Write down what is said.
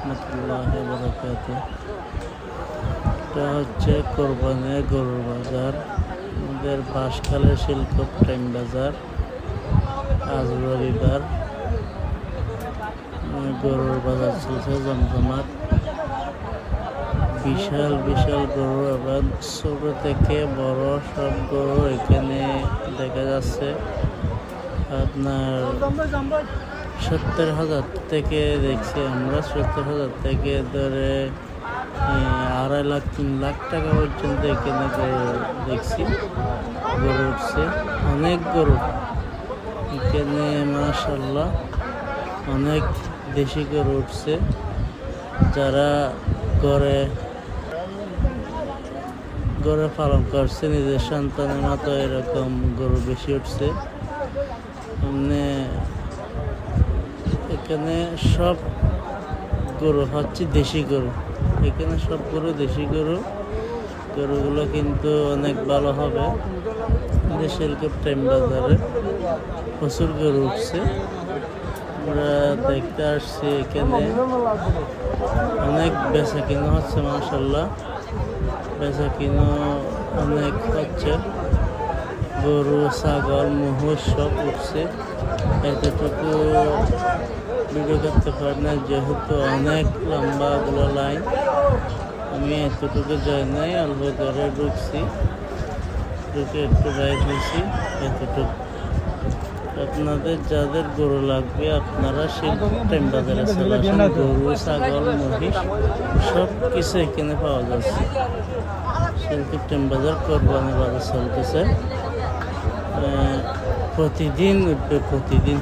রহমতুল্লাহি ওয়া বারাকাতুহু। এটা হচ্ছে কোরবানির গরুর বাজার, আমাদের বাঁশখালী শিলকপ টাইম বাজার। আজ রবিবার, গরুর বাজার চলছে জমজমাট। বিশাল বিশাল গরু এবং ছোট থেকে বড় সব গরু এখানে দেখা যাচ্ছে। আপনার 70,000 থেকে দেখছি আমরা, 70,000 থেকে ধরে 2.5 লাখ 3 লাখ টাকা পর্যন্ত এখানে গরু দেখছি। গরু উঠছে, অনেক গরু এখানে মাশাআল্লাহ, অনেক দেশি গরু উঠছে। যারা গড়ে পালন করছে নিজের সন্তানের মতো, এরকম গরু বেশি উঠছে। এমনি এখানে সব গরু হচ্ছে দেশি গরু, এখানে সব গরু দেশি গরু। গরুগুলো কিন্তু অনেক ভালো হবে। শিলকপ টাইম বাজারে প্রচুর গরু উঠছে, আমরা দেখতে আসছি। এখানে অনেক বেচা কিনা হচ্ছে মাশাআল্লাহ, বেচা কিনা অনেক হচ্ছে। গরু, ছাগল, মহিষ সব উঠছে। এতটুকু ভিডিও করতে পারি না যেহেতু অনেক লম্বা গুলো লাইন। আমি এতটুকু যাই নাই, অল্প করে ঢুকছি, ঢুকে একটু বাইর হয়েছি এতটুকু। আপনাদের যাদের গরু লাগবে আপনারা শিলকপ টাইম বাজারে চলে আসেন। গরু, ছাগল, মহিষ সব কিছু এখানে পাওয়া যাচ্ছে। শিলকপ টাইম বাজার কোরবানি বাজার চলতেছে, প্রতিদিন উঠবে, প্রতিদিন।